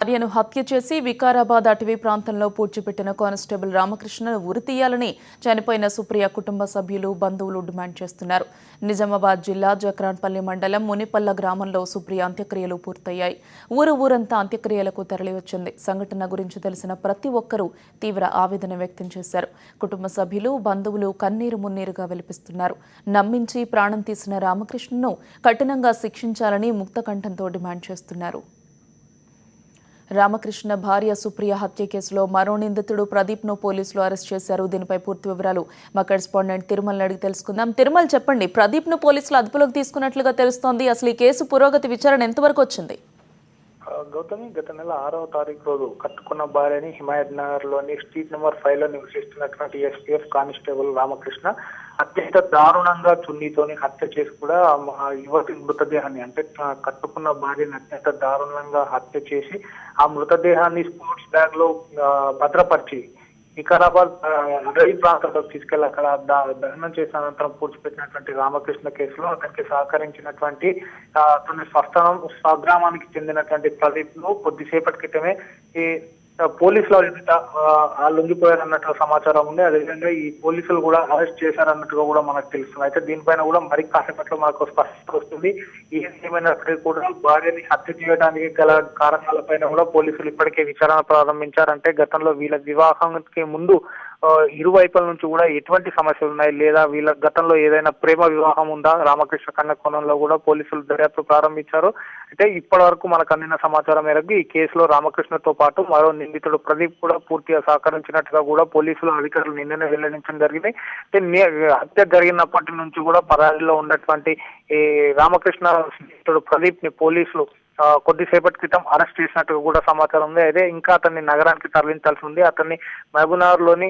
భార్యను హత్య చేసి వికారాబాద్ అటవీ ప్రాంతంలో పూడ్చిపెట్టిన కానిస్టేబుల్ రామకృష్ణను ఉరితీయాలని చనిపోయిన సుప్రియ కుటుంబ సభ్యులు బంధువులు డిమాండ్ చేస్తున్నారు. నిజామాబాద్ జిల్లా జక్రాన్పల్లి మండలం మునిపల్ల గ్రామంలో సుప్రియ అంత్యక్రియలు పూర్తయ్యాయి. ఊరంతా అంత్యక్రియలకు తరలివచ్చింది. సంఘటన గురించి తెలిసిన ప్రతి ఒక్కరూ తీవ్ర ఆవేదన వ్యక్తం చేశారు. కుటుంబ సభ్యులు బంధువులు కన్నీరు మున్నీరుగా వెలిపిస్తున్నారు. నమ్మించి ప్రాణం తీసిన రామకృష్ణను కఠినంగా శిక్షించాలని ముక్తకంఠంతో డిమాండ్ చేస్తున్నారు. రామకృష్ణ భార్య సుప్రియ హత్య కేసులో మరో నిందితుడు ప్రదీప్ను పోలీసులు అరెస్ట్ చేశారు. దీనిపై పూర్తి వివరాలు మా కరెస్పాండెంట్ తిరుమల అడిగి తెలుసుకుందాం. తిరుమల, చెప్పండి, ప్రదీప్ను పోలీసులు అదుపులోకి తీసుకున్నట్లుగా తెలుస్తోంది. అసలు ఈ కేసు పురోగతి విచారణ ఎంతవరకు వచ్చింది? గౌతమి, గత నెల 6వ తారీఖు రోజు కట్టుకున్న భార్యని హిమాయత్ నగర్ లోని స్ట్రీట్ నెంబర్ 5 లో నివసిస్తున్నటువంటి ఎస్పీఎఫ్ కానిస్టేబుల్ రామకృష్ణ అత్యంత దారుణంగా చున్నీతోని హత్య చేసి కూడా యువతి మృతదేహాన్ని, అంటే కట్టుకున్న భార్యని అత్యంత దారుణంగా హత్య చేసి ఆ మృతదేహాన్ని స్పోర్ట్స్ బ్యాగ్ లో భద్రపరిచి వికారాబాద్ అటవీ ప్రాంతంలోకి తీసుకెళ్లి అక్కడ దహనం చేసిన అనంతరం పూడ్చిపెట్టినటువంటి రామకృష్ణ కేసులో అతనికి సహకరించినటువంటి అతని స్వగ్రామానికి చెందినటువంటి ప్రదీప్ ను కొద్దిసేపటి క్రితమే ఈ పోలీసులు లొంగిపోయారన్నట్టు సమాచారం ఉంది. అదేవిధంగా ఈ పోలీసులు కూడా అరెస్ట్ చేశారన్నట్టుగా కూడా మనకు తెలుస్తుంది. అయితే దీనిపైన కూడా మరి కాసేపట్లో మనకు స్పష్టత వస్తుంది. ఏమైనప్పటికీ కూడా భార్యని హత్య చేయడానికి గల కారణాలపైన కూడా పోలీసులు ఇప్పటికే విచారణ ప్రారంభించారంటే గతంలో వీళ్ళ వివాహానికి ముందు ఇరువైపుల నుంచి కూడా ఎటువంటి సమస్యలు ఉన్నాయి, లేదా వీళ్ళ గతంలో ఏదైనా ప్రేమ వివాహం ఉందా, రామకృష్ణ కన్న కోణంలో కూడా పోలీసులు దర్యాప్తు ప్రారంభించారు. అయితే ఇప్పటి వరకు మనకు అందిన సమాచారం మేరకు ఈ కేసులో రామకృష్ణతో పాటు మరో నిందితుడు ప్రదీప్ కూడా పూర్తిగా సహకరించినట్టుగా కూడా పోలీసులు అధికారులు నిన్ననే వెల్లడించడం జరిగింది. అంటే హత్య జరిగినప్పటి నుంచి కూడా పరారీలో ఉన్నటువంటి ఈ రామకృష్ణ నిందితుడు ప్రదీప్ ని పోలీసులు కొద్దిసేపటి క్రితం అరెస్ట్ చేసినట్టుగా కూడా సమాచారం ఉంది. అయితే ఇంకా అతన్ని నగరానికి తరలించాల్సి ఉంది. అతన్ని మహబూబ్నగర్ లోని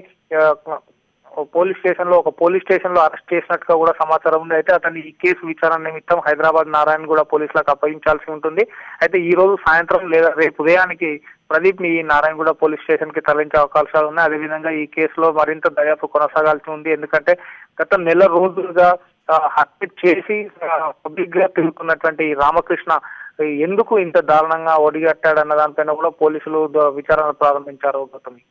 ఒక పోలీస్ స్టేషన్ లో అరెస్ట్ చేసినట్టుగా కూడా సమాచారం ఉంది. అయితే అతన్ని ఈ కేసు విచారణ నిమిత్తం హైదరాబాద్ నారాయణగూడ పోలీసులకు అప్పగించాల్సి ఉంటుంది. అయితే ఈ రోజు సాయంత్రం లేదా రేపు ఉదయానికి ప్రదీప్ ని ఈ నారాయణగూడ పోలీస్ స్టేషన్ కి తరలించే అవకాశాలు ఉన్నాయి. అదేవిధంగా ఈ కేసులో మరింత దర్యాప్తు కొనసాగాల్సి ఉంది. ఎందుకంటే గత నెల రోజులుగా హత్య చేసి పబ్లిక్ గా తిరుగుతున్నటువంటి రామకృష్ణ ఎందుకు ఇంత దారుణంగా ఒడిగట్టాడన్న దానిపైన కూడా పోలీసులు విచారణ ప్రారంభించారు. గౌతమి.